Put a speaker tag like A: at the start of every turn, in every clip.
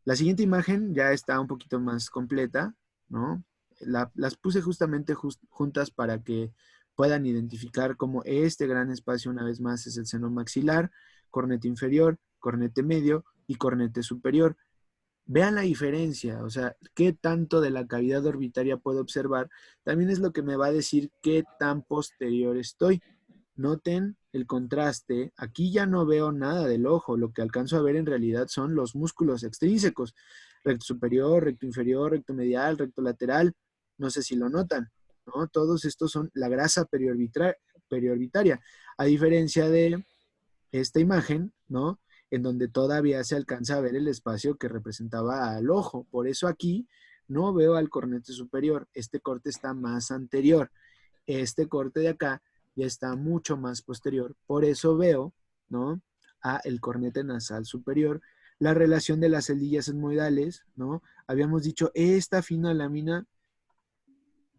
A: La siguiente imagen ya está un poquito más completa, ¿no? Las puse justamente juntas para que puedan identificar cómo este gran espacio, una vez más, es el seno maxilar, cornete inferior, cornete medio y cornete superior. Vean la diferencia, o sea, qué tanto de la cavidad orbitaria puedo observar, también es lo que me va a decir qué tan posterior estoy. Noten el contraste, aquí ya no veo nada del ojo, lo que alcanzo a ver en realidad son los músculos extrínsecos, recto superior, recto inferior, recto medial, recto lateral, no sé si lo notan, ¿no? Todos estos son la grasa periorbitaria, a diferencia de esta imagen, ¿no? En donde todavía se alcanza a ver el espacio que representaba al ojo. Por eso aquí no veo al cornete superior. Este corte está más anterior. Este corte de acá ya está mucho más posterior. Por eso veo, ¿no? A el cornete nasal superior. La relación de las celdillas etmoidales, ¿no? Habíamos dicho, esta fina lámina,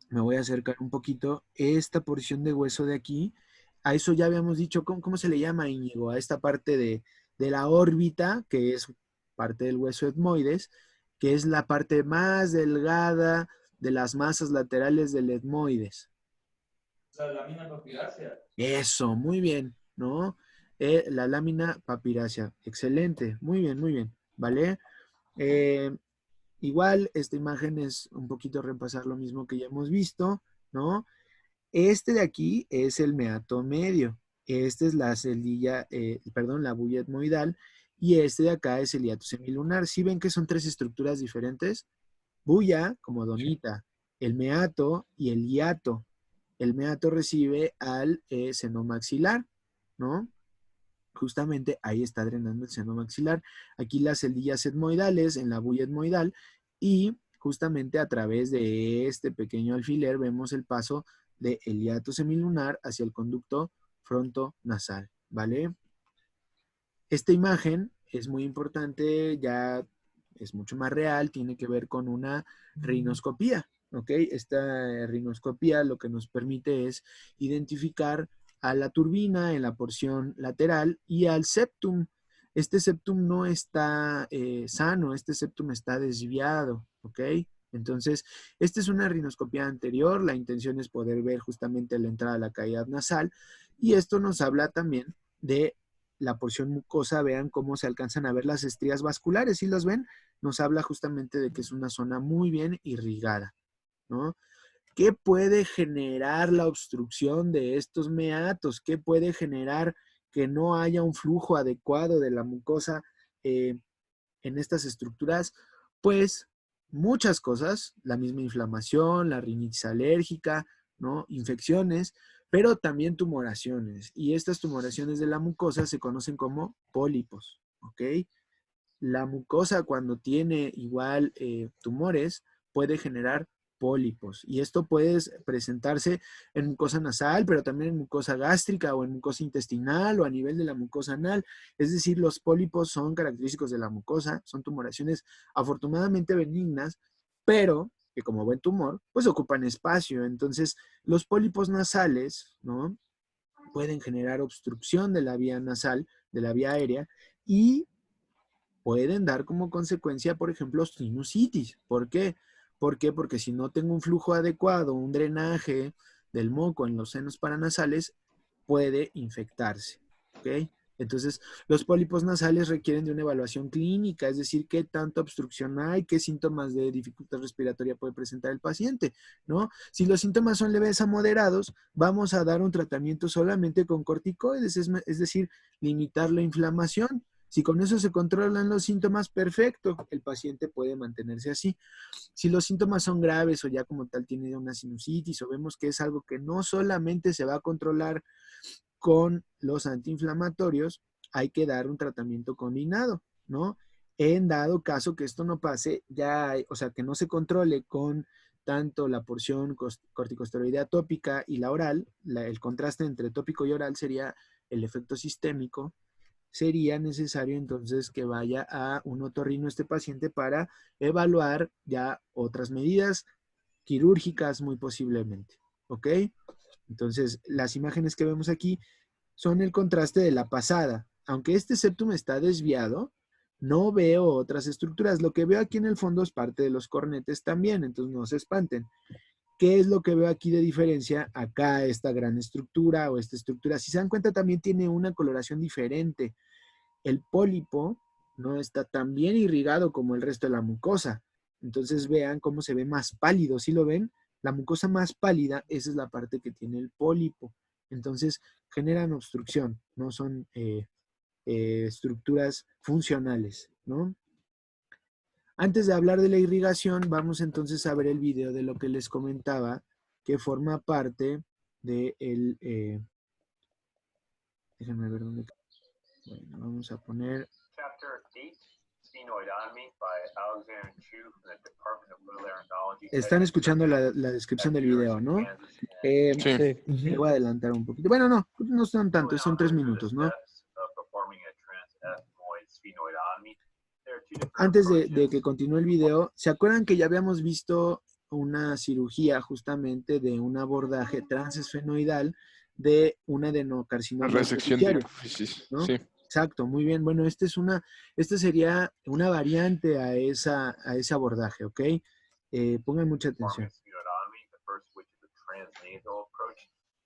A: me voy a acercar un poquito, esta porción de hueso de aquí, a eso ya habíamos dicho, ¿cómo se le llama, Íñigo? A esta parte de la órbita, que es parte del hueso etmoides, que es la parte más delgada de las masas laterales del etmoides.
B: La lámina papirácea.
A: Eso, muy bien, ¿no? La lámina papirácea, excelente, muy bien, ¿vale? Eh, Igual, esta imagen es un poquito repasar lo mismo que ya hemos visto, ¿no? Este de aquí es el meato medio. Esta es la celdilla, perdón, la bulla etmoidal. Y este de acá es el hiato semilunar. ¿Sí ven que son tres estructuras diferentes? Bulla, como donita, el meato y el hiato. El meato recibe al seno maxilar, ¿no? Justamente ahí está drenando el seno maxilar. Aquí las celdillas etmoidales en la bulla etmoidal y justamente a través de este pequeño alfiler vemos el paso del hiato semilunar hacia el conducto frontonasal, ¿vale? Esta imagen es muy importante, ya es mucho más real, tiene que ver con una rinoscopía, ¿ok? Esta rinoscopía lo que nos permite es identificar a la turbina en la porción lateral y al septum. Este septum no está sano, este septum está desviado, ¿ok? Entonces, esta es una rinoscopía anterior, la intención es poder ver justamente la entrada de la cavidad nasal y esto nos habla también de la porción mucosa, vean cómo se alcanzan a ver las estrías vasculares, ¿sí las ven? Nos habla justamente de que es una zona muy bien irrigada, ¿no? ¿Qué puede generar la obstrucción de estos meatos? ¿Qué puede generar que no haya un flujo adecuado de la mucosa en estas estructuras? Pues muchas cosas, la misma inflamación, la rinitis alérgica, ¿no? Infecciones, pero también tumoraciones. Y estas tumoraciones de la mucosa se conocen como pólipos, ¿ok? La mucosa cuando tiene igual tumores puede generar pólipos y esto puede presentarse en mucosa nasal, pero también en mucosa gástrica o en mucosa intestinal o a nivel de la mucosa anal. Es decir, los pólipos son característicos de la mucosa, son tumoraciones afortunadamente benignas, pero que como buen tumor, pues ocupan espacio. Entonces, los pólipos nasales, ¿no? Pueden generar obstrucción de la vía nasal, de la vía aérea, y pueden dar como consecuencia, por ejemplo, sinusitis. ¿Por qué? ¿Por qué? Porque si no tengo un flujo adecuado, un drenaje del moco en los senos paranasales, puede infectarse. ¿Ok? Entonces, los pólipos nasales requieren de una evaluación clínica, es decir, qué tanta obstrucción hay, qué síntomas de dificultad respiratoria puede presentar el paciente, ¿no? Si los síntomas son leves a moderados, vamos a dar un tratamiento solamente con corticoides, es decir, limitar la inflamación. Si con eso se controlan los síntomas, perfecto, el paciente puede mantenerse así. Si los síntomas son graves o ya como tal tiene una sinusitis o vemos que es algo que no solamente se va a controlar con los antiinflamatorios, hay que dar un tratamiento combinado, ¿no? En dado caso que esto no pase, ya, o sea, que no se controle con tanto la porción corticosteroidea tópica y la oral, el contraste entre tópico y oral sería el efecto sistémico, sería necesario entonces que vaya a un otorrino este paciente para evaluar ya otras medidas quirúrgicas muy posiblemente, ¿ok? Entonces, las imágenes que vemos aquí son el contraste de la pasada. Aunque este septum está desviado, No veo otras estructuras. Lo que veo aquí en el fondo es parte de los cornetes también, entonces no se espanten. ¿Qué es lo que veo aquí de diferencia? Acá esta gran estructura o esta estructura, si se dan cuenta, también tiene una coloración diferente. El pólipo no está tan bien irrigado como el resto de la mucosa. Entonces vean cómo se ve más pálido. ¿Sí lo ven? La mucosa más pálida, esa es la parte que tiene el pólipo. Entonces generan obstrucción, no son estructuras funcionales, ¿no? Antes de hablar de la irrigación, vamos entonces a ver el video de lo que les comentaba, que forma parte de el... déjenme ver dónde... Bueno, vamos a poner... Están escuchando la descripción del video, ¿no?
C: Sí.
A: Le voy a adelantar un poquito. Bueno, no son tantos, son 3 minutos, ¿no? Antes de que continúe el video, ¿se acuerdan que ya habíamos visto una cirugía justamente de un abordaje transesfenoidal de un adenocarcinoma
C: Resección de
A: beneficiario, ¿no?
C: sí.
A: Exacto, muy bien. Bueno, esta sería una variante a ese abordaje, ¿ok? Pongan mucha atención.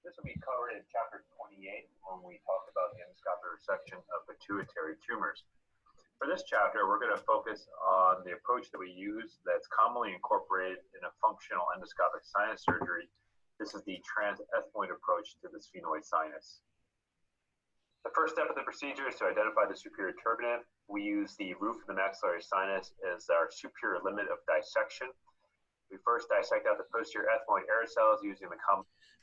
D: This will be covered in chapter 28 when we talk about the endoscopic resection of pituitary tumors. For this chapter, we're going to focus on the approach that we use that's commonly incorporated in a functional endoscopic sinus surgery. This is the transethmoid approach to the sphenoid sinus. The first step of the procedure is to identify the superior turbinate. We use the roof of the maxillary sinus as our superior limit of dissection. We first dissect out the posterior ethmoid air cells using the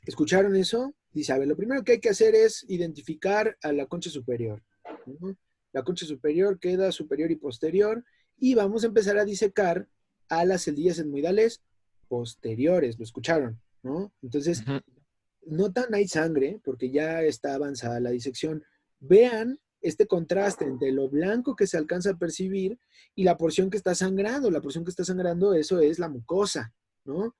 A: ¿Escucharon eso? Dice, a ver, lo primero que hay que hacer es identificar a la concha superior, ¿no? La concha superior queda superior y posterior y vamos a empezar a disecar a las celdillas etmoidales posteriores, ¿lo escucharon? ¿No? Entonces, no tan hay sangre porque ya está avanzada la disección. Vean este contraste entre lo blanco que se alcanza a percibir y la porción que está sangrando. La porción que está sangrando, eso es la mucosa, ¿no?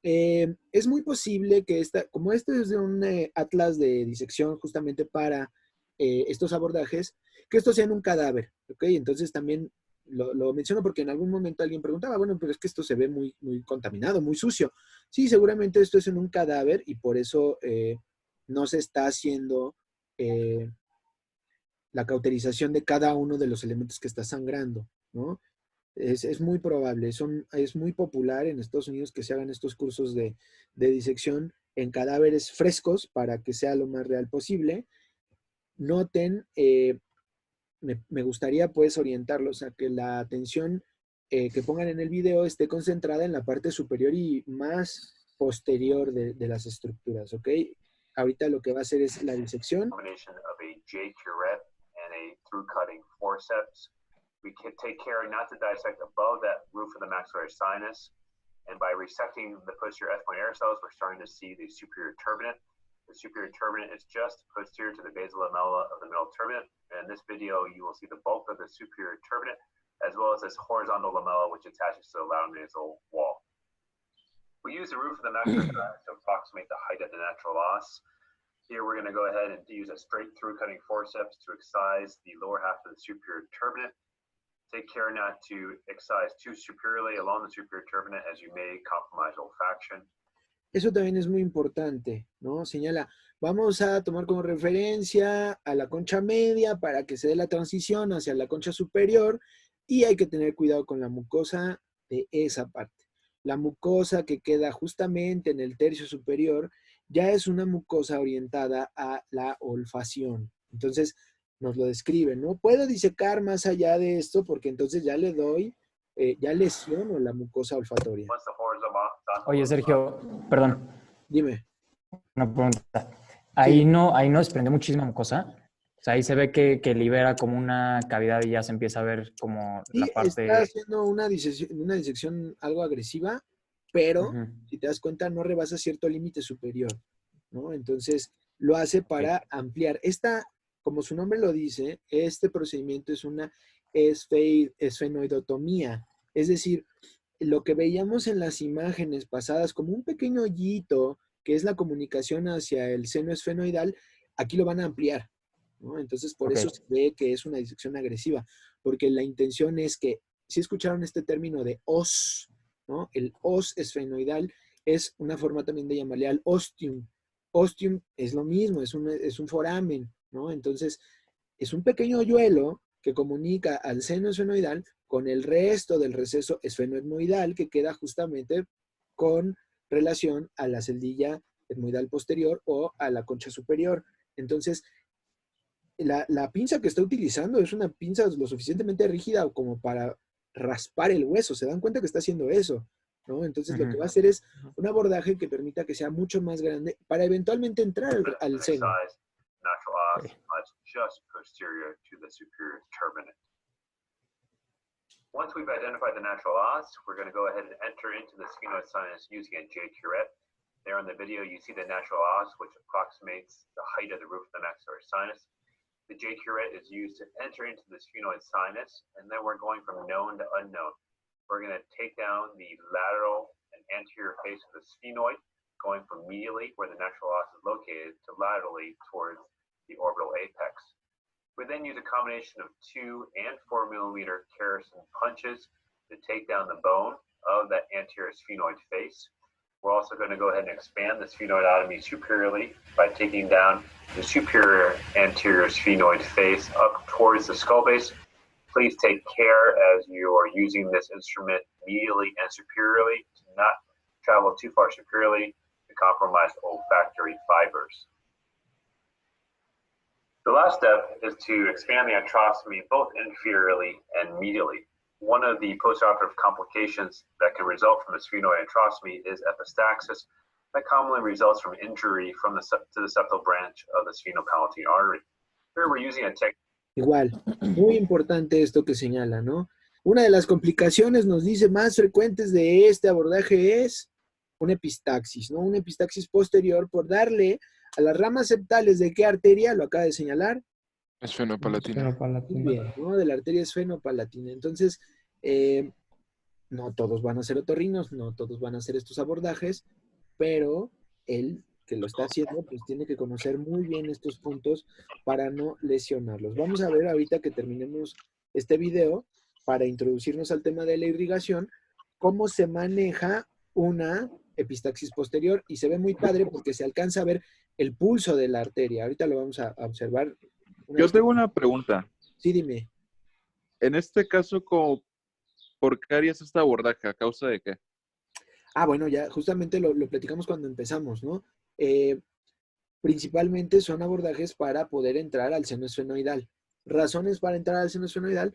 A: Es muy posible que como este es de un atlas de disección justamente para estos abordajes, que esto sea en un cadáver, ¿ok? Entonces también lo menciono porque en algún momento alguien preguntaba, bueno, pero es que esto se ve muy, muy contaminado, muy sucio. Sí, seguramente esto es en un cadáver y por eso no se está haciendo la cauterización de cada uno de los elementos que está sangrando, ¿no? Es muy probable, es muy popular en Estados Unidos que se hagan estos cursos de disección en cadáveres frescos para que sea lo más real posible. Noten, me gustaría pues orientarlos a que la atención que pongan en el video esté concentrada en la parte superior y más posterior de las estructuras, ¿ok? Ahorita lo que va a hacer es la disección.
D: We can take care not to dissect above that roof of the maxillary sinus. And by resecting the posterior ethmoid air cells, we're starting to see the superior turbinate. The superior turbinate is just posterior to the basal lamella of the middle turbinate. And in this video, you will see the bulk of the superior turbinate, as well as this horizontal lamella, which attaches to the loud nasal wall. We use the roof of the maxillary sinus to approximate the height of the natural os. Here, we're going to go ahead and use a straight through cutting forceps to excise the lower half of the superior turbinate. Take care not to excise too superiorly along the superior turbinate as you may compromise olfaction.
A: Eso también es muy importante, ¿no? Señala, vamos a tomar como referencia a la concha media para que se dé la transición hacia la concha superior y hay que tener cuidado con la mucosa de esa parte. La mucosa que queda justamente en el tercio superior ya es una mucosa orientada a la olfacción. Entonces, nos lo describe, ¿no? Puedo disecar más allá de esto porque entonces ya le doy, ya lesiono la mucosa olfatoria.
E: Oye, Sergio, perdón.
A: Dime.
E: Una pregunta. Ahí no desprende muchísima mucosa. O sea, ahí se ve que libera como una cavidad y ya se empieza a ver como
A: Sí,
E: la parte...
A: está haciendo una disección algo agresiva, pero si te das cuenta no rebasa cierto límite superior, ¿no? Entonces lo hace para ampliar. Como su nombre lo dice, este procedimiento es una esfenoidotomía, es decir, lo que veíamos en las imágenes pasadas como un pequeño hoyito que es la comunicación hacia el seno esfenoidal, aquí lo van a ampliar, ¿no? Entonces por eso se ve que es una disección agresiva. porque la intención es que, si escucharon este término de os, ¿no? El os esfenoidal es una forma también de llamarle al ostium. Ostium es lo mismo, es un foramen, ¿no? Entonces, es un pequeño hoyuelo que comunica al seno esfenoidal con el resto del receso esfenoetmoidal que queda justamente con relación a la celdilla etmoidal posterior o a la concha superior. Entonces, la pinza que está utilizando es una pinza lo suficientemente rígida como para raspar el hueso. ¿Se dan cuenta que está haciendo eso? ¿No? Entonces lo que va a hacer es un abordaje que permita que sea mucho más grande para eventualmente entrar al seno.
D: Natural os lies just posterior to the superior turbinate. Once we've identified the natural os, we're going to go ahead and enter into the sphenoid sinus using a J curette. There in the video, you see the natural os, which approximates the height of the roof of the maxillary sinus. The J curette is used to enter into the sphenoid sinus, and then we're going from known to unknown. We're going to take down the lateral and anterior face of the sphenoid, going from medially, where the natural os is located, to laterally towards the orbital apex. We then use a combination of 2 and 4 millimeter Kerrison punches to take down the bone of that anterior sphenoid face. We're also going to go ahead and expand the sphenoidotomy superiorly by taking down the superior anterior sphenoid face up towards the skull base. Please take care as you are using this instrument medially and superiorly to not travel too far superiorly to compromise olfactory fibers. The last step is to expand the antrostomy both inferiorly and medially. One of the postoperative complications that can result from the sphenoid antrostomy is epistaxis that commonly results from injury from to the septal branch of the sphenopalatine artery. Here we're using a technique.
A: Igual, muy importante esto que señala, ¿no? Una de las complicaciones, nos dice, más frecuentes de este abordaje es una epistaxis, ¿no? Una epistaxis posterior por darle a las ramas septales de qué arteria, lo acaba de señalar.
C: Esfenopalatina.
A: Muy bien, ¿no? De la arteria esfenopalatina. Entonces, no todos van a ser otorrinos, no todos van a hacer estos abordajes, pero él que lo está haciendo, pues tiene que conocer muy bien estos puntos para no lesionarlos. Vamos a ver ahorita que terminemos este video, para introducirnos al tema de la irrigación, cómo se maneja una epistaxis posterior, y se ve muy padre porque se alcanza a ver el pulso de la arteria. Ahorita lo vamos a observar.
C: Yo tengo una pregunta.
A: Sí, dime.
C: En este caso, ¿por qué harías este abordaje? ¿A causa de qué?
A: Ah, bueno, ya justamente lo platicamos cuando empezamos, ¿no? Principalmente son abordajes para poder entrar al seno esfenoidal. Razones para entrar al seno esfenoidal: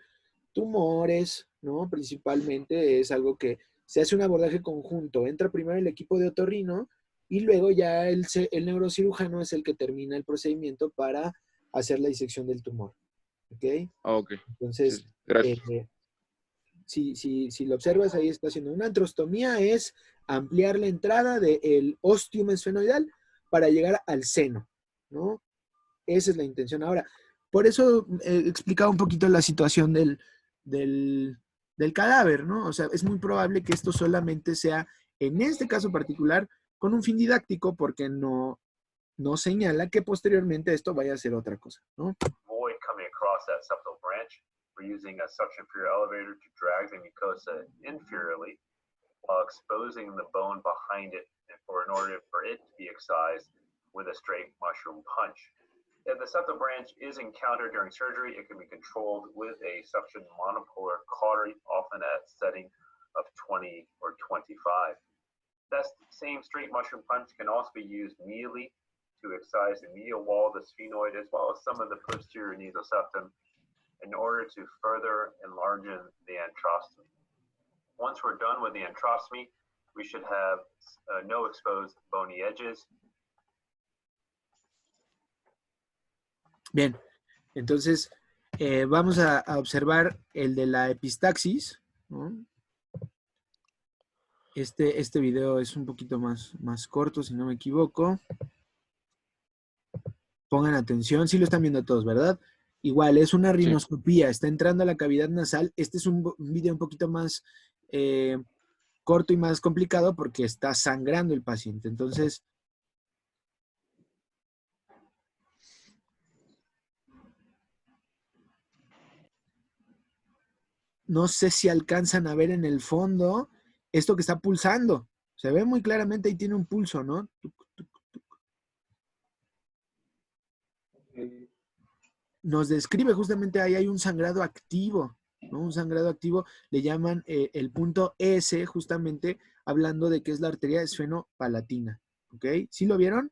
A: tumores, ¿no? Principalmente es algo que se hace un abordaje conjunto. Entra primero el equipo de otorrino y luego ya el neurocirujano es el que termina el procedimiento para hacer la disección del tumor. ¿Ok?
C: Ok.
A: Entonces,
C: Sí, gracias.
A: si lo observas, ahí está haciendo una antrostomía, es ampliar la entrada del ostium esfenoidal para llegar al seno, ¿no? Esa es la intención. Ahora, por eso explicaba un poquito la situación del cadáver, ¿no? O sea, es muy probable que esto solamente sea, en este caso particular, con un fin didáctico, porque no señala que posteriormente esto vaya a ser otra cosa, ¿no?
D: Void coming across that septal branch. We're using a suction inferior elevator to drag the mucosa inferiorly while exposing the bone behind it in order for it to be excised with a straight mushroom punch. If the septal branch is encountered during surgery, it can be controlled with a suction monopolar cautery, often at setting of 20 or 25. That same straight mushroom punch can also be used medially to excise the medial wall of the sphenoid as well as some of the posterior nasal septum in order to further enlarge the antrostomy. Once we're done with the antrostomy, we should have no exposed bony edges.
A: Bien, entonces vamos a observar el de la epistaxis, ¿no? Este video es un poquito más corto, si no me equivoco. Pongan atención, sí lo están viendo todos, ¿verdad? Igual, es una rinoscopía, está entrando a la cavidad nasal. Este es un video un poquito más corto y más complicado porque está sangrando el paciente. Entonces, no sé si alcanzan a ver en el fondo esto que está pulsando. Se ve muy claramente, ahí tiene un pulso, ¿no? Nos describe justamente ahí hay un sangrado activo, ¿no? Un sangrado activo le llaman el punto S, justamente hablando de que es la arteria esfenopalatina, ¿ok? ¿Sí lo vieron?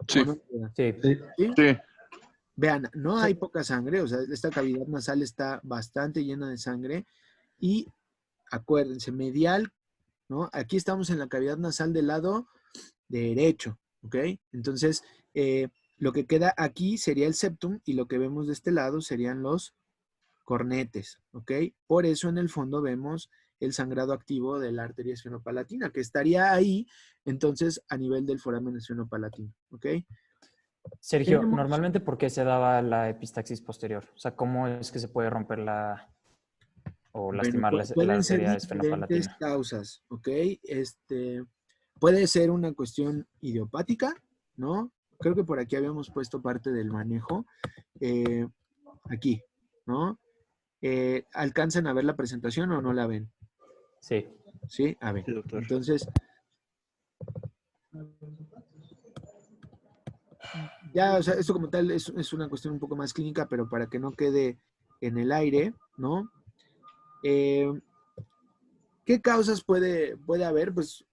C: Sí.
A: ¿O no?
E: Sí.
A: ¿Sí?
C: Sí.
A: Vean, no hay poca sangre, o sea, esta cavidad nasal está bastante llena de sangre y acuérdense, medial, ¿no? Aquí estamos en la cavidad nasal del lado derecho, ¿ok? Entonces, lo que queda aquí sería el septum y lo que vemos de este lado serían los cornetes, ¿ok? Por eso en el fondo vemos el sangrado activo de la arteria esfenopalatina, que estaría ahí, entonces, a nivel del foramen esfenopalatino, ¿ok?
E: Sergio,
A: Tenemos,
E: normalmente, ¿por qué se daba la epistaxis posterior? O sea, ¿cómo es que se puede romper o
A: bueno,
E: lastimar la
A: pueden ser
E: arteria
A: diferentes
E: esfenopalatina?
A: causas, ¿ok? Puede ser una cuestión idiopática, ¿no? Creo que por aquí habíamos puesto parte del manejo. Aquí, ¿no? ¿Alcanzan a ver la presentación o no la ven?
E: Sí.
A: Sí, a ver.
C: Sí, doctor.
A: Entonces, ya, o sea, esto como tal es una cuestión un poco más clínica, pero para que no quede en el aire, ¿no? ¿Qué causas puede haber? Pues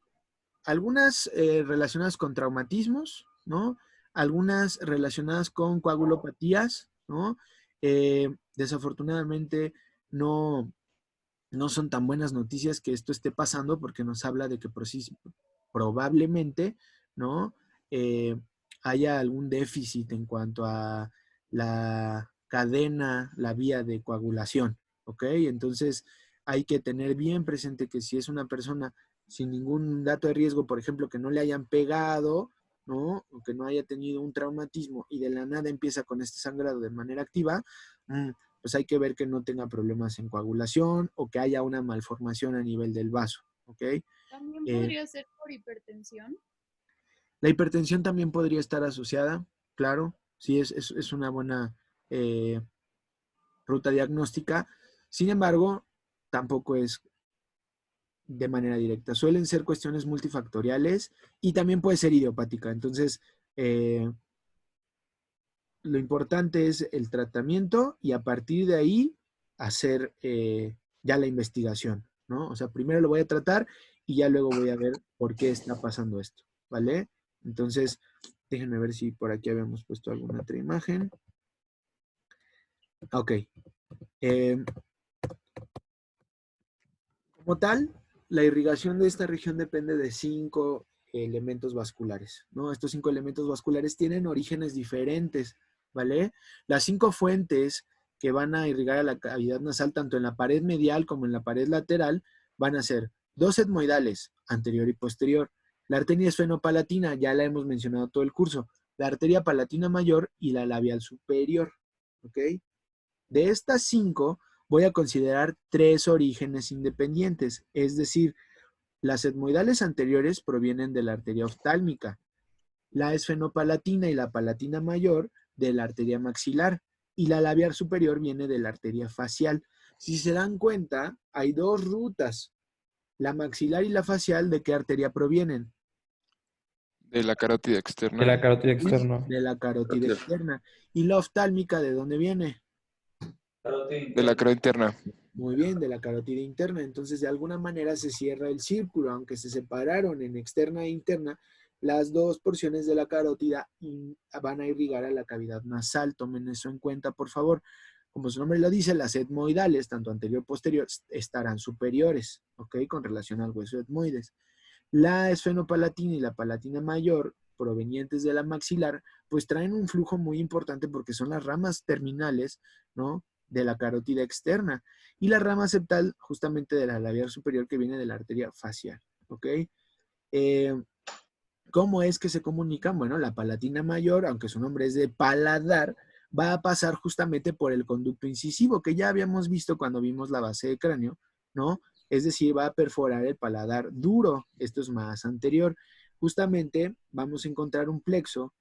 A: algunas relacionadas con traumatismos, ¿no? Algunas relacionadas con coagulopatías, ¿no? Desafortunadamente no, no son tan buenas noticias que esto esté pasando porque nos habla de que probablemente, ¿no? Eh, haya algún déficit en cuanto a la cadena, la vía de coagulación, ¿ok? Entonces hay que tener bien presente que si es una persona sin ningún dato de riesgo, por ejemplo, que no le hayan pegado, ¿no? O que no haya tenido un traumatismo y de la nada empieza con este sangrado de manera activa, pues hay que ver que no tenga problemas en coagulación o que haya una malformación a nivel del vaso, ¿ok?
F: También podría ser por hipertensión.
A: La hipertensión también podría estar asociada, claro, sí es una buena ruta diagnóstica. Sin embargo, tampoco es de manera directa. Suelen ser cuestiones multifactoriales y también puede ser idiopática. Entonces, lo importante es el tratamiento y a partir de ahí hacer ya la investigación, ¿no? O sea, primero lo voy a tratar y ya luego voy a ver por qué está pasando esto, ¿vale? Entonces, déjenme ver si por aquí habíamos puesto alguna otra imagen. Ok. Como tal, la irrigación de esta región depende de 5 elementos vasculares, ¿no? Estos 5 elementos vasculares tienen orígenes diferentes, ¿vale? Las 5 fuentes que van a irrigar a la cavidad nasal, tanto en la pared medial como en la pared lateral, van a ser 2 etmoidales, anterior y posterior. La arteria esfenopalatina, ya la hemos mencionado todo el curso, la arteria palatina mayor y la labial superior, ¿ok? De estas 5, voy a considerar 3 orígenes independientes, es decir, las etmoidales anteriores provienen de la arteria oftálmica, la esfenopalatina y la palatina mayor de la arteria maxilar y la labial superior viene de la arteria facial. Si se dan cuenta, hay 2 rutas, la maxilar y la facial, ¿de qué arteria provienen?
C: De la carótida
E: De
C: externa.
E: la carótida externa.
A: De la carótida externa. ¿Y la oftálmica de dónde viene?
C: De la carótida interna.
A: Muy bien, de la carótida interna. Entonces, de alguna manera se cierra el círculo, aunque se separaron en externa e interna, las 2 porciones de la carótida van a irrigar a la cavidad nasal. Tomen eso en cuenta, por favor. Como su nombre lo dice, las etmoidales, tanto anterior y posterior, estarán superiores, ¿ok? Con relación al hueso etmoides. La esfenopalatina y la palatina mayor, provenientes de la maxilar, pues traen un flujo muy importante porque son las ramas terminales, ¿no? De la carótida externa y la rama septal justamente de la labial superior que viene de la arteria facial, ¿ok? ¿Cómo es que se comunican? Bueno, la palatina mayor, aunque su nombre es de paladar, va a pasar justamente por el conducto incisivo que ya habíamos visto cuando vimos la base de cráneo, ¿no? Es decir, va a perforar el paladar duro. Esto es más anterior. Justamente vamos a encontrar un plexo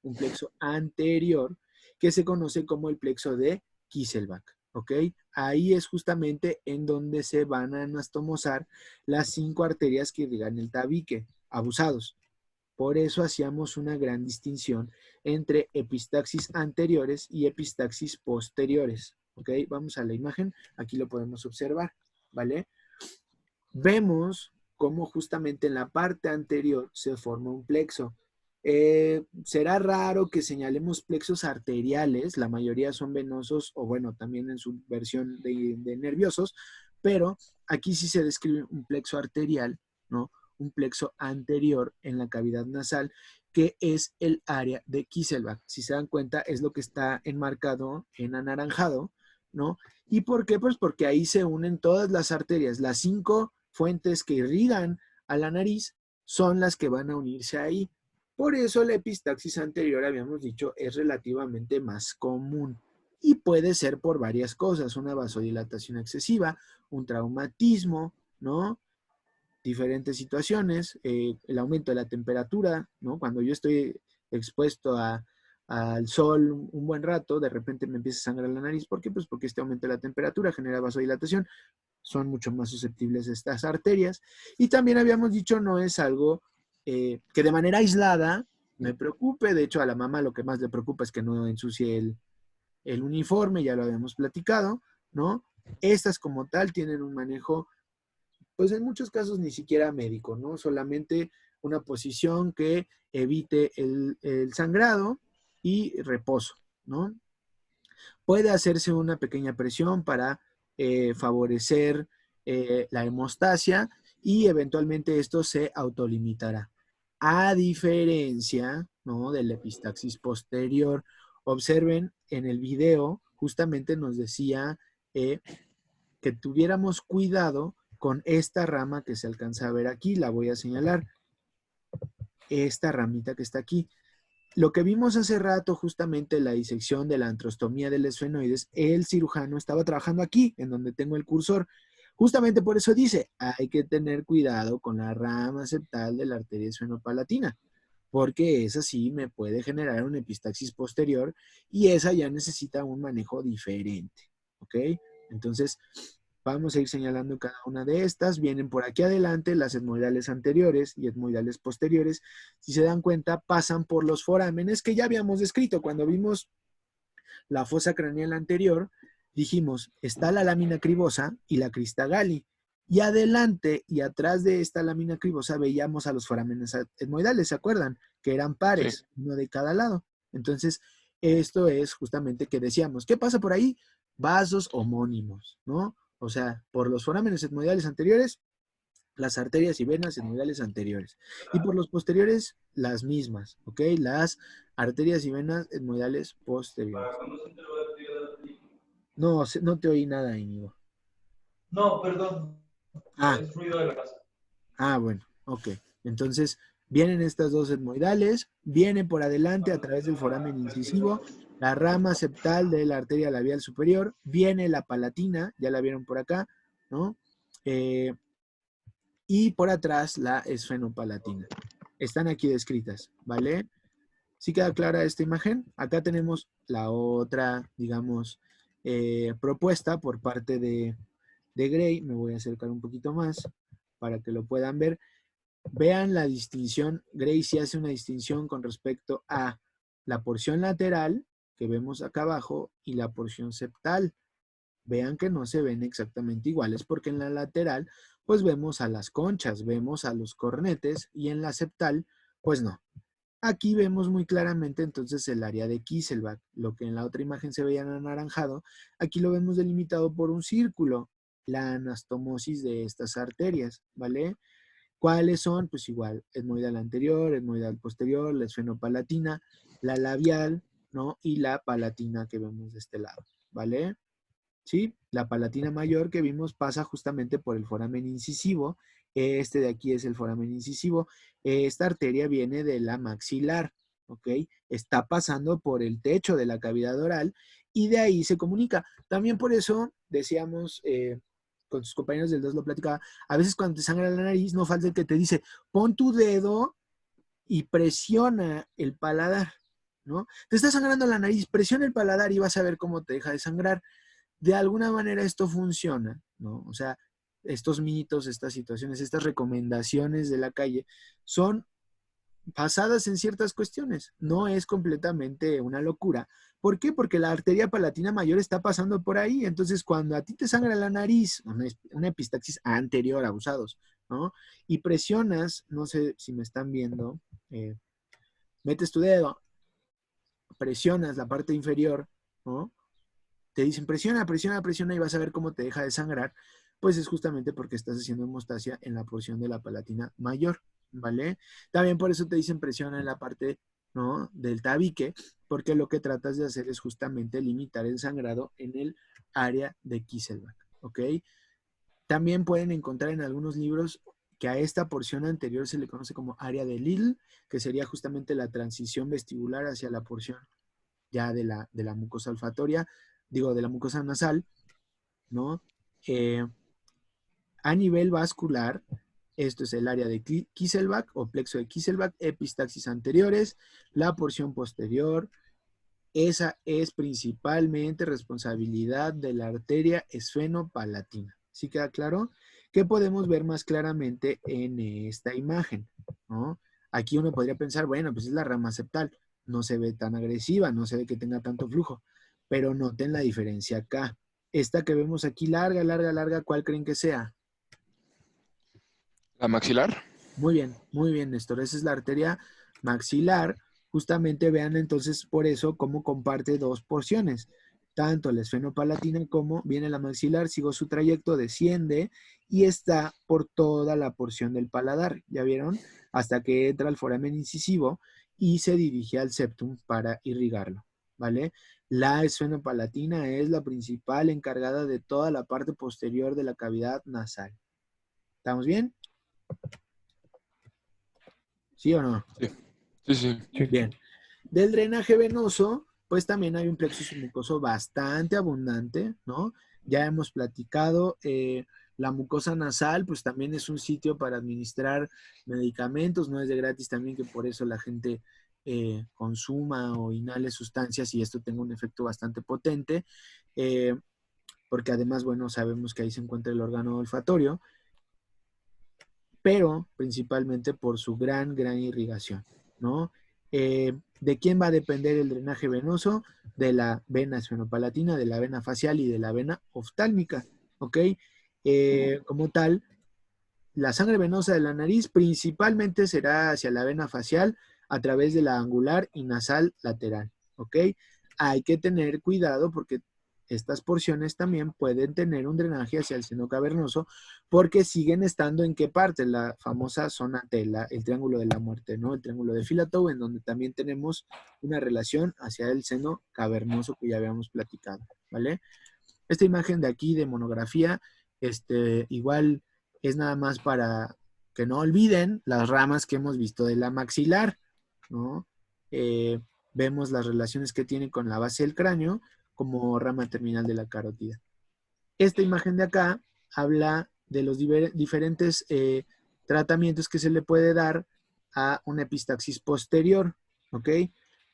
A: anterior que se conoce como el plexo de Kieselbach, ¿ok? ahí es justamente en donde se van a anastomosar las 5 arterias que irrigan el tabique, abusados. Por eso hacíamos una gran distinción entre epistaxis anteriores y epistaxis posteriores. ¿Ok? Vamos a la imagen, aquí lo podemos observar, ¿vale? Vemos cómo justamente en la parte anterior se forma un plexo. Será raro que señalemos plexos arteriales, la mayoría son venosos o bueno, también en su versión de nerviosos, pero aquí sí se describe un plexo arterial, ¿no? Un plexo anterior en la cavidad nasal, que es el área de Kieselbach. Si se dan cuenta, es lo que está enmarcado en anaranjado, ¿no? ¿Y por qué? Pues porque ahí se unen todas las arterias. Las 5 fuentes que irrigan a la nariz son las que van a unirse ahí. Por eso la epistaxis anterior, habíamos dicho, es relativamente más común. Y puede ser por varias cosas, una vasodilatación excesiva, un traumatismo, ¿no? Diferentes situaciones, el aumento de la temperatura, ¿no? Cuando yo estoy expuesto al sol un buen rato, de repente me empieza a sangrar la nariz. ¿Por qué? Pues porque este aumento de la temperatura genera vasodilatación. Son mucho más susceptibles estas arterias. Y también habíamos dicho, no es algo que de manera aislada me preocupe. De hecho, a la mamá lo que más le preocupa es que no ensucie el uniforme, ya lo habíamos platicado, ¿no? Estas como tal tienen un manejo, pues en muchos casos ni siquiera médico, ¿no? Solamente una posición que evite el sangrado y reposo, ¿no? Puede hacerse una pequeña presión para favorecer la hemostasia y eventualmente esto se autolimitará. A diferencia, ¿no? De la epistaxis posterior. Observen en el video, justamente nos decía que tuviéramos cuidado con esta rama que se alcanza a ver aquí. La voy a señalar. Esta ramita que está aquí. Lo que vimos hace rato, justamente la disección de la antrostomía del esfenoides, el cirujano estaba trabajando aquí, en donde tengo el cursor. Justamente por eso dice, hay que tener cuidado con la rama septal de la arteria esfenopalatina, porque esa sí me puede generar una epistaxis posterior y esa ya necesita un manejo diferente, ¿ok? Entonces, vamos a ir señalando cada una de estas. Vienen por aquí adelante las etmoidales anteriores y etmoidales posteriores. Si se dan cuenta, pasan por los forámenes que ya habíamos descrito. Cuando vimos la fosa craneal anterior, dijimos, está la lámina cribosa y la crista Galli. Y adelante y atrás de esta lámina cribosa veíamos a los forámenes etmoidales, ¿se acuerdan? Que eran pares, sí, uno de cada lado. Entonces, esto es justamente que decíamos, ¿qué pasa por ahí? Vasos homónimos, ¿no? O sea, por los forámenes etmoidales anteriores, las arterias y venas etmoidales anteriores. Y por los posteriores, las mismas, ¿ok? Las arterias y venas etmoidales posteriores. No, no te oí nada, Íñigo.
B: No, perdón. Es ruido de la casa. Ah,
A: bueno, ok. Entonces, vienen estas dos etmoidales, viene por adelante a través del foramen incisivo, la rama septal de la arteria labial superior, viene la palatina, ya la vieron por acá, ¿no? Y por atrás la esfenopalatina. Están aquí descritas, ¿vale? ¿Sí queda clara esta imagen? Acá tenemos la otra, digamos, propuesta por parte de Gray. Me voy a acercar un poquito más para que lo puedan ver. Vean la distinción. Gray sí hace una distinción con respecto a la porción lateral que vemos acá abajo y la porción septal. Vean que no se ven exactamente iguales porque en la lateral pues vemos a las conchas, vemos a los cornetes y en la septal pues no. Aquí vemos muy claramente entonces el área de Kieselbach, lo que en la otra imagen se veía en anaranjado, aquí lo vemos delimitado por un círculo, la anastomosis de estas arterias, ¿vale? ¿Cuáles son? Pues igual, etmoidal anterior, etmoidal posterior, la esfenopalatina, la labial, ¿no? Y la palatina que vemos de este lado, ¿vale? ¿Sí? La palatina mayor que vimos pasa justamente por el foramen incisivo. Este de aquí es el foramen incisivo. Esta arteria viene de la maxilar, ¿ok? Está pasando por el techo de la cavidad oral y de ahí se comunica. También por eso decíamos, con tus compañeros del 2 lo platicaba, a veces cuando te sangra la nariz no falta el que te dice, pon tu dedo y presiona el paladar, ¿no? Te está sangrando la nariz, presiona el paladar y vas a ver cómo te deja de sangrar. de alguna manera esto funciona, ¿no? O sea, estos mitos, estas situaciones, estas recomendaciones de la calle son basadas en ciertas cuestiones. No es completamente una locura. ¿Por qué? Porque la arteria palatina mayor está pasando por ahí. Entonces, cuando a ti te sangra la nariz, una epistaxis anterior, abusados, ¿no? Y presionas, no sé si me están viendo, metes tu dedo, presionas la parte inferior, ¿no? Te dicen presiona, presiona, presiona y vas a ver cómo te deja de sangrar. Pues es justamente porque estás haciendo hemostasia en la porción de la palatina mayor, ¿vale? También por eso te dicen presiona en la parte, ¿no?, del tabique, porque lo que tratas de hacer es justamente limitar el sangrado en el área de Kieselbach, ¿ok? También pueden encontrar en algunos libros que a esta porción anterior se le conoce como área de Lidl, que sería justamente la transición vestibular hacia la porción ya de la mucosa olfatoria, digo, de la mucosa nasal, ¿no? A nivel vascular, esto es el área de Kieselbach o plexo de Kieselbach, epistaxis anteriores, la porción posterior, esa es principalmente responsabilidad de la arteria esfenopalatina. ¿Sí queda claro? ¿Qué podemos ver más claramente en esta imagen? ¿No? Aquí uno podría pensar, bueno, pues es la rama septal, no se ve tan agresiva, no se ve que tenga tanto flujo, pero noten la diferencia acá. Esta que vemos aquí larga, larga, larga, ¿cuál creen que sea?
G: ¿La maxilar?
A: Muy bien, Néstor. Esa es la arteria maxilar. Justamente vean entonces por eso cómo comparte dos porciones. Tanto la esfenopalatina como viene la maxilar, sigo su trayecto, desciende y está por toda la porción del paladar. ¿Ya vieron? Hasta que entra al foramen incisivo y se dirige al septum para irrigarlo. ¿Vale? La esfenopalatina es la principal encargada de toda la parte posterior de la cavidad nasal. ¿Estamos bien? ¿Sí o no?
G: Sí.
A: Bien. Del drenaje venoso, pues también hay un plexo submucoso bastante abundante, ¿no? Ya hemos platicado, la mucosa nasal, pues también es un sitio para administrar medicamentos, no es de gratis también que por eso la gente consuma o inhale sustancias y esto tenga un efecto bastante potente, porque además, bueno, sabemos que ahí se encuentra el órgano olfatorio, pero principalmente por su gran irrigación, ¿no? ¿De quién va a depender el drenaje venoso? De la vena esfenopalatina, de la vena facial y de la vena oftálmica, ¿ok? Como tal, la sangre venosa de la nariz principalmente será hacia la vena facial a través de la angular y nasal lateral, ¿ok? Hay que tener cuidado porque estas porciones también pueden tener un drenaje hacia el seno cavernoso porque siguen estando en qué parte, la famosa zona T, el triángulo de la muerte, ¿no? El triángulo de Filatow, en donde también tenemos una relación hacia el seno cavernoso que ya habíamos platicado, ¿vale? Esta imagen de aquí de monografía, igual es nada más para que no olviden las ramas que hemos visto de la maxilar, ¿no? Vemos las relaciones que tiene con la base del cráneo como rama terminal de la carótida. Esta imagen de acá habla de los diferentes tratamientos que se le puede dar a una epistaxis posterior, ¿ok?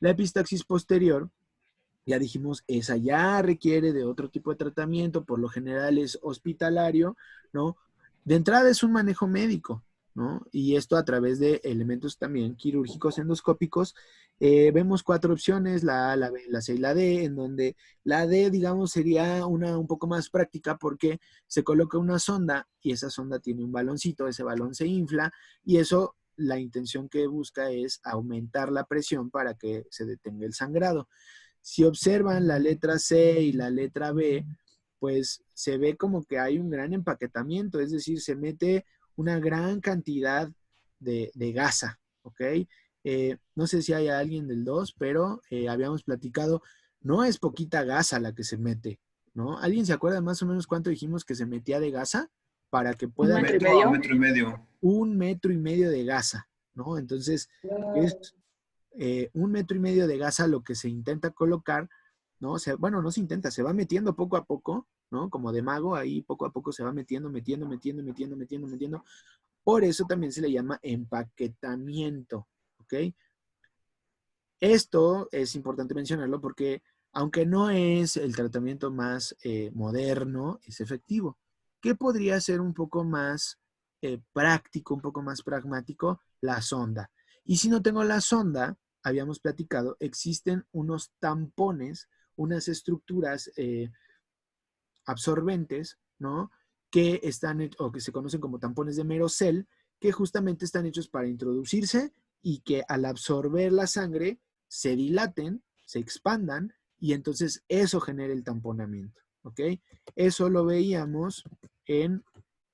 A: La epistaxis posterior, ya dijimos, esa ya requiere de otro tipo de tratamiento, por lo general es hospitalario, ¿no? De entrada es un manejo médico, ¿no? Y esto a través de elementos también quirúrgicos endoscópicos. Vemos 4 opciones, la A, la B, la C y la D, en donde la D, digamos, sería una un poco más práctica porque se coloca una sonda y esa sonda tiene un baloncito, ese balón se infla y eso, la intención que busca es aumentar la presión para que se detenga el sangrado. Si observan la letra C y la letra B, pues se ve como que hay un gran empaquetamiento, es decir, se mete una gran cantidad de gasa, ¿ok? No sé si hay alguien del 2, pero habíamos platicado, no es poquita gasa la que se mete, ¿no? ¿Alguien se acuerda más o menos cuánto dijimos que se metía de gasa? Para que pueda...
H: ¿1,5 metros? 1,5 metros.
A: 1,5 metros de gasa, ¿no? Entonces, es 1,5 metros de gasa lo que se intenta colocar, ¿no? Bueno, no se intenta, se va metiendo poco a poco, ¿no? Como de mago, ahí poco a poco se va metiendo. Por eso también se le llama empaquetamiento, ¿ok? Esto es importante mencionarlo porque aunque no es el tratamiento más moderno, es efectivo. ¿Qué podría ser un poco más práctico, un poco más pragmático? La sonda. Y si no tengo la sonda, habíamos platicado, existen unos tampones, unas estructuras absorbentes, ¿no? Que están, o que se conocen como tampones de Merocell, que justamente están hechos para introducirse y que al absorber la sangre se dilaten, se expandan y entonces eso genera el tamponamiento, ¿ok? Eso lo veíamos en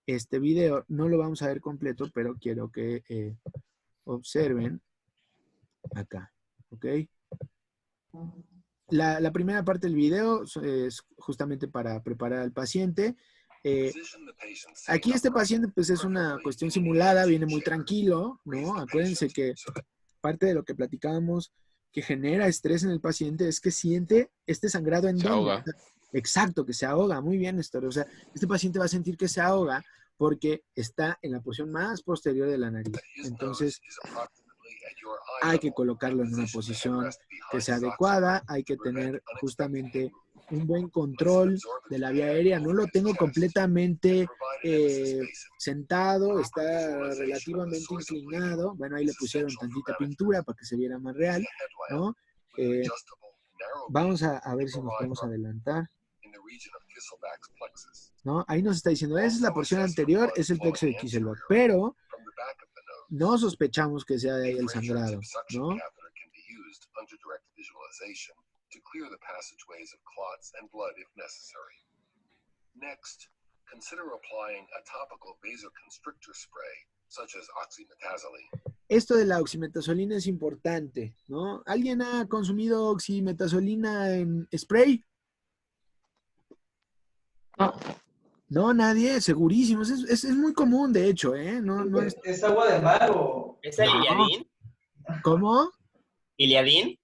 A: este video. No lo vamos a ver completo, pero quiero que observen acá, ¿ok? La primera parte del video es justamente para preparar al paciente. Aquí este paciente pues es una cuestión simulada, viene muy tranquilo, ¿no? Acuérdense que parte de lo que platicábamos que genera estrés en el paciente es que siente este sangrado en
C: Se
A: dónde.
C: ahoga.
A: Exacto, que se ahoga. Muy bien, Néstor. O sea, este paciente va a sentir que se ahoga porque está en la posición más posterior de la nariz. Entonces, hay que colocarlo en una posición que sea adecuada, hay que tener justamente un buen control de la vía aérea. No lo tengo completamente sentado, está relativamente inclinado. Bueno, ahí le pusieron tantita pintura para que se viera más real, ¿no? Vamos a ver si nos podemos adelantar. ¿No? Ahí nos está diciendo, esa es la porción anterior, es el plexo de Kieselbach, pero no sospechamos que sea de ahí el sangrado, ¿no?
G: Next, consider applying a topical vasoconstrictor spray, such as oxymetazoline.
A: Esto de la oximetazolina es importante, ¿no? ¿Alguien ha consumido oximetazolina en spray?
H: No.
A: No, nadie, segurísimo. Es muy común, de hecho, ¿eh? No es...
B: Es agua de mar o...
H: ¿Es el
A: No.
H: Iliadín?
A: ¿Cómo?
H: ¿Iliadín?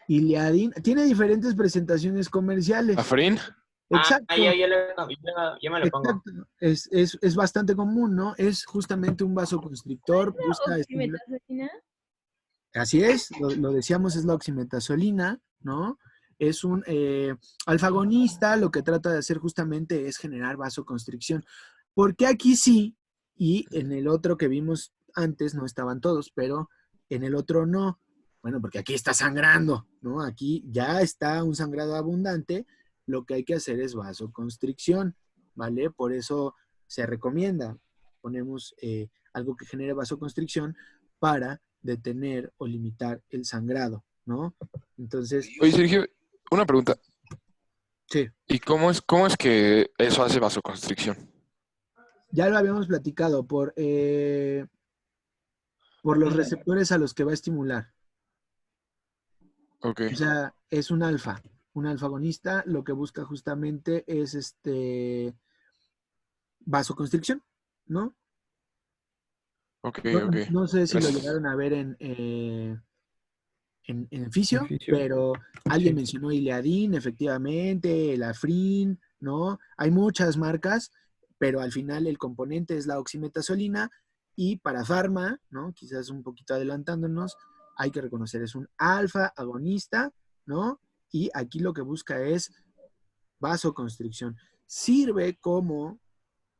A: Iliadin. Tiene diferentes presentaciones comerciales.
C: ¿Afrin?
A: Exacto.
H: Yo me lo pongo.
A: Exacto. Es bastante común, ¿no? Es justamente un vasoconstrictor. Busca estimular.
F: ¿Oximetazolina?
A: Así es, lo decíamos, es la oximetazolina, ¿no? Es un alfagonista, lo que trata de hacer justamente es generar vasoconstricción. Porque aquí sí, y en el otro que vimos antes no estaban todos, pero en el otro no. Bueno, porque aquí está sangrando, ¿no? Aquí ya está un sangrado abundante, lo que hay que hacer es vasoconstricción, ¿vale? Por eso se recomienda, ponemos algo que genere vasoconstricción para detener o limitar el sangrado, ¿no? Entonces...
C: Oye, Sergio, una pregunta.
A: Sí.
C: ¿Y cómo es que eso hace vasoconstricción?
A: Ya lo habíamos platicado por los receptores a los que va a estimular.
C: Ok.
A: O sea, es un alfa agonista, lo que busca justamente es vasoconstricción, ¿no?
C: Ok.
A: No sé si lo
C: Gracias.
A: llegaron a ver en fisio, pero alguien mencionó Iliadin, efectivamente, el Afrin, ¿no? Hay muchas marcas, pero al final el componente es la oximetazolina y para Pharma, ¿no? Quizás un poquito adelantándonos, hay que reconocer, es un alfa agonista, ¿no? Y aquí lo que busca es vasoconstricción. Sirve como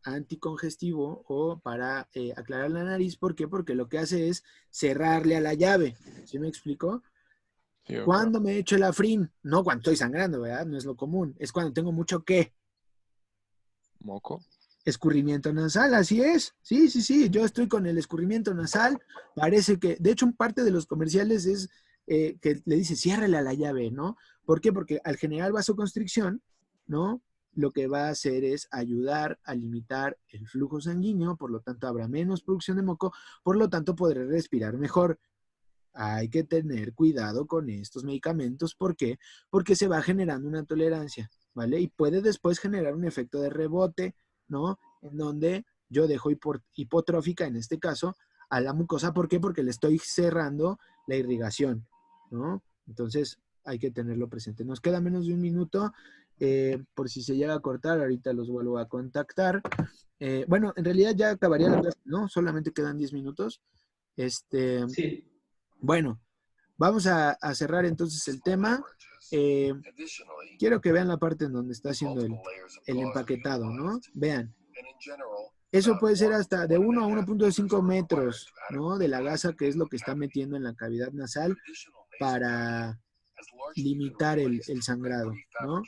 A: anticongestivo o para aclarar la nariz. ¿Por qué? Porque lo que hace es cerrarle a la llave. ¿Sí me explico?
C: Sí, ok.
A: ¿Cuándo me echo el Afrin? No cuando estoy sangrando, ¿verdad? No es lo común. Es cuando tengo mucho ¿qué?
C: Moco.
A: Escurrimiento nasal, así es. Sí. Yo estoy con el escurrimiento nasal. Parece que, de hecho, parte de los comerciales es que le dice, ciérrele a la llave, ¿no? ¿Por qué? Porque al generar vasoconstricción, ¿no? Lo que va a hacer es ayudar a limitar el flujo sanguíneo, por lo tanto habrá menos producción de moco, por lo tanto podré respirar mejor. Hay que tener cuidado con estos medicamentos. ¿Por qué? Porque se va generando una tolerancia, ¿vale? Y puede después generar un efecto de rebote, ¿no? En donde yo dejo hipotrófica, en este caso, a la mucosa. ¿Por qué? Porque le estoy cerrando la irrigación, ¿no? Entonces, hay que tenerlo presente. Nos queda menos de un minuto. Por si se llega a cortar, ahorita los vuelvo a contactar. Bueno, en realidad ya acabaría la clase, ¿no? Solamente quedan 10 minutos.
B: Sí.
A: Bueno, Vamos a cerrar entonces el tema. Quiero que vean la parte en donde está haciendo el empaquetado, ¿no? Vean. Eso puede ser hasta de 1 a 1.5 metros, ¿no? De la gasa, que es lo que está metiendo en la cavidad nasal para limitar el sangrado, ¿no?